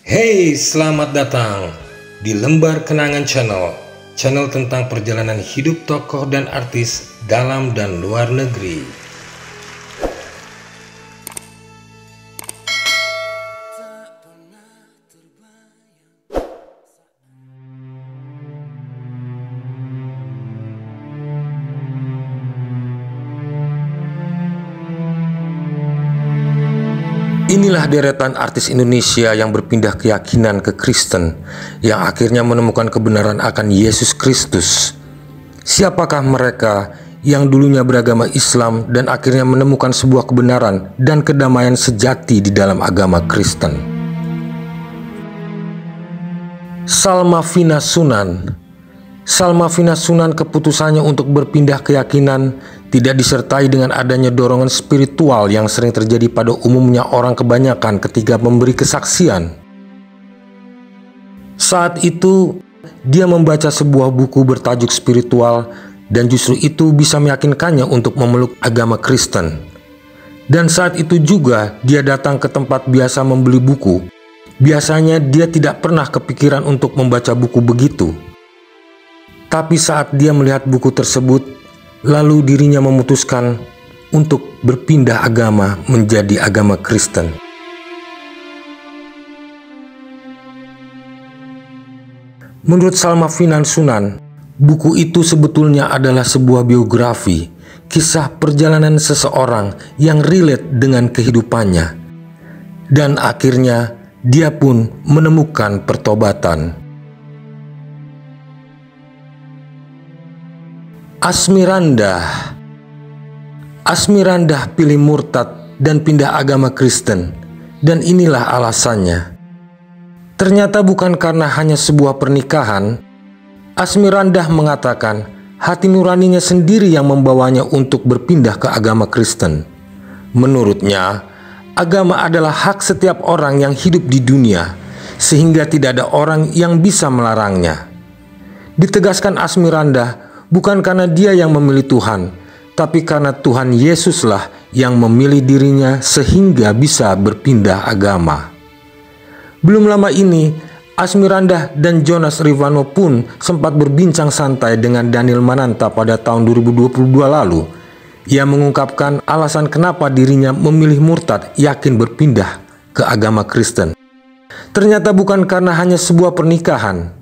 Hey, selamat datang di Lembar Kenangan Channel, channel tentang perjalanan hidup tokoh dan artis dalam dan luar negeri. Inilah deretan artis Indonesia yang berpindah keyakinan ke Kristen, yang akhirnya menemukan kebenaran akan Yesus Kristus. Siapakah mereka yang dulunya beragama Islam dan akhirnya menemukan sebuah kebenaran dan kedamaian sejati di dalam agama Kristen? Salma Vina Sunan. Salma Vina Sunan keputusannya untuk berpindah keyakinan tidak disertai dengan adanya dorongan spiritual yang sering terjadi pada umumnya orang kebanyakan ketika memberi kesaksian. Saat itu, dia membaca sebuah buku bertajuk spiritual dan justru itu bisa meyakinkannya untuk memeluk agama Kristen. Dan saat itu juga dia datang ke tempat biasa membeli buku. Biasanya dia tidak pernah kepikiran untuk membaca buku begitu. Tapi saat dia melihat buku tersebut, lalu dirinya memutuskan untuk berpindah agama menjadi agama Kristen. Menurut Salma Vina Sunan, buku itu sebetulnya adalah sebuah biografi, kisah perjalanan seseorang yang relate dengan kehidupannya. Dan akhirnya dia pun menemukan pertobatan. Asmirandah pilih murtad dan pindah agama Kristen, dan inilah alasannya. Ternyata bukan karena hanya sebuah pernikahan. Asmirandah mengatakan hati nuraninya sendiri yang membawanya untuk berpindah ke agama Kristen. Menurutnya, agama adalah hak setiap orang yang hidup di dunia, sehingga tidak ada orang yang bisa melarangnya. Ditegaskan Asmirandah, bukan karena dia yang memilih Tuhan, tapi karena Tuhan Yesuslah yang memilih dirinya sehingga bisa berpindah agama. Belum lama ini, Asmirandah dan Jonas Rivano pun sempat berbincang santai dengan Daniel Mananta pada tahun 2022 lalu. Ia mengungkapkan alasan kenapa dirinya memilih murtad yakin berpindah ke agama Kristen. Ternyata bukan karena hanya sebuah pernikahan.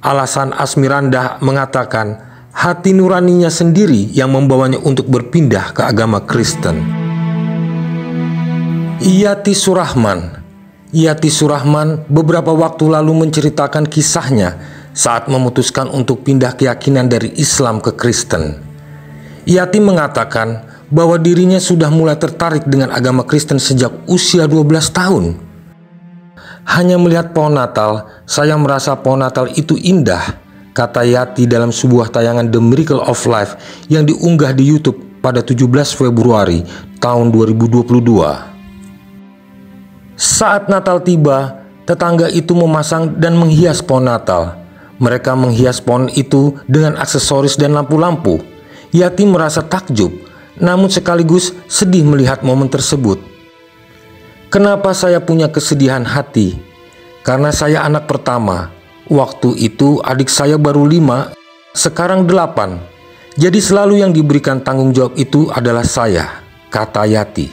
Alasan Asmirandah mengatakan hati nuraninya sendiri yang membawanya untuk berpindah ke agama Kristen. Yati Surahman beberapa waktu lalu menceritakan kisahnya saat memutuskan untuk pindah keyakinan dari Islam ke Kristen. Yati mengatakan bahwa dirinya sudah mulai tertarik dengan agama Kristen sejak usia 12 tahun. Hanya melihat pohon Natal, saya merasa pohon Natal itu indah, kata Yati dalam sebuah tayangan The Miracle of Life yang diunggah di YouTube pada 17 Februari tahun 2022. Saat Natal tiba, tetangga itu memasang dan menghias pohon Natal. Mereka menghias pohon itu dengan aksesoris dan lampu-lampu. Yati merasa takjub, namun sekaligus sedih melihat momen tersebut. Kenapa saya punya kesedihan hati? Karena saya anak pertama. Waktu itu adik saya baru 5, sekarang 8. Jadi selalu yang diberikan tanggung jawab itu adalah saya, kata Yati.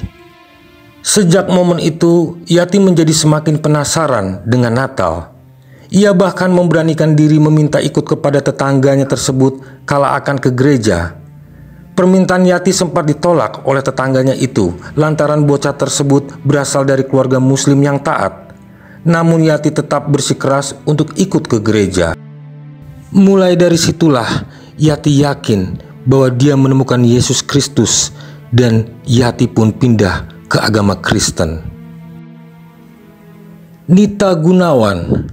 Sejak momen itu, Yati menjadi semakin penasaran dengan Natal. Ia bahkan memberanikan diri meminta ikut kepada tetangganya tersebut kala akan ke gereja. Permintaan Yati sempat ditolak oleh tetangganya itu lantaran bocah tersebut berasal dari keluarga muslim yang taat. Namun Yati tetap bersikeras untuk ikut ke gereja. Mulai dari situlah Yati yakin bahwa dia menemukan Yesus Kristus, dan Yati pun pindah ke agama Kristen. Nita Gunawan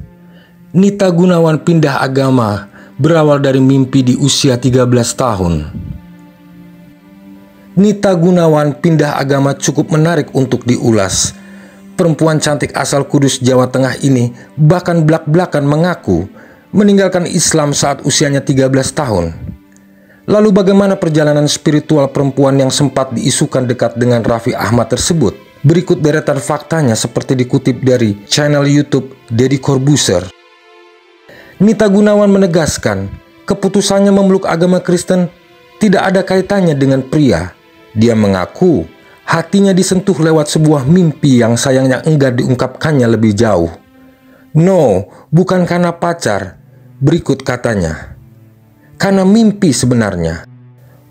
pindah agama berawal dari mimpi di usia 13 tahun. Nita Gunawan pindah agama cukup menarik untuk diulas. Perempuan cantik asal Kudus, Jawa Tengah ini bahkan belak-belakan mengaku meninggalkan Islam saat usianya 13 tahun. Lalu bagaimana perjalanan spiritual perempuan yang sempat diisukan dekat dengan Raffi Ahmad tersebut? Berikut deretan faktanya seperti dikutip dari channel YouTube Deddy Corbuzier. Nita Gunawan menegaskan, keputusannya memeluk agama Kristen tidak ada kaitannya dengan pria. Dia mengaku hatinya disentuh lewat sebuah mimpi yang sayangnya enggak diungkapkannya lebih jauh. No, bukan karena pacar. Berikut katanya, karena mimpi sebenarnya.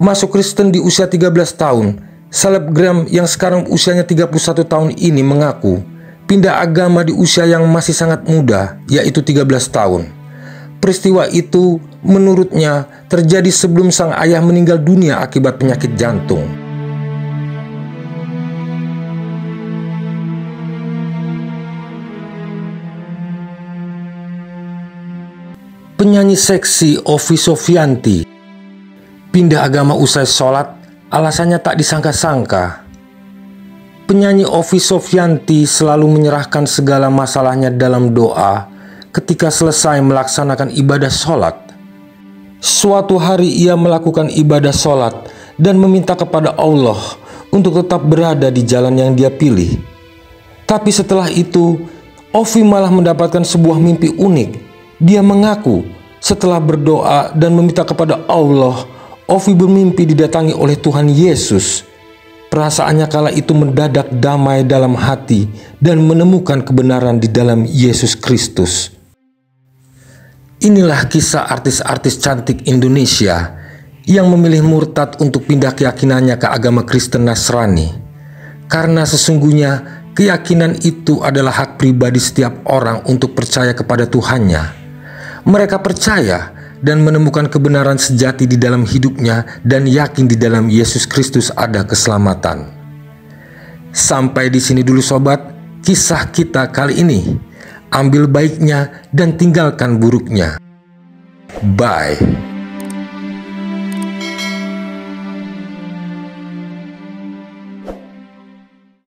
Masuk Kristen di usia 13 tahun, selebgram yang sekarang usianya 31 tahun ini mengaku pindah agama di usia yang masih sangat muda, yaitu 13 tahun. Peristiwa itu menurutnya terjadi sebelum sang ayah meninggal dunia akibat penyakit jantung. Penyanyi seksi Ovi Sofyanti pindah agama usai sholat, alasannya tak disangka-sangka. Penyanyi Ovi Sofyanti selalu menyerahkan segala masalahnya dalam doa ketika selesai melaksanakan ibadah sholat. Suatu hari ia melakukan ibadah sholat dan meminta kepada Allah untuk tetap berada di jalan yang dia pilih. Tapi setelah itu, Ovi malah mendapatkan sebuah mimpi unik. Dia mengaku setelah berdoa dan meminta kepada Allah, Ovi bermimpi didatangi oleh Tuhan Yesus. Perasaannya kala itu mendadak damai dalam hati dan menemukan kebenaran di dalam Yesus Kristus. Inilah kisah artis-artis cantik Indonesia yang memilih murtad untuk pindah keyakinannya ke agama Kristen Nasrani. Karena sesungguhnya keyakinan itu adalah hak pribadi setiap orang untuk percaya kepada Tuhannya. Mereka percaya dan menemukan kebenaran sejati di dalam hidupnya dan yakin di dalam Yesus Kristus ada keselamatan. Sampai di sini dulu sobat, kisah kita kali ini. Ambil baiknya dan tinggalkan buruknya. Bye.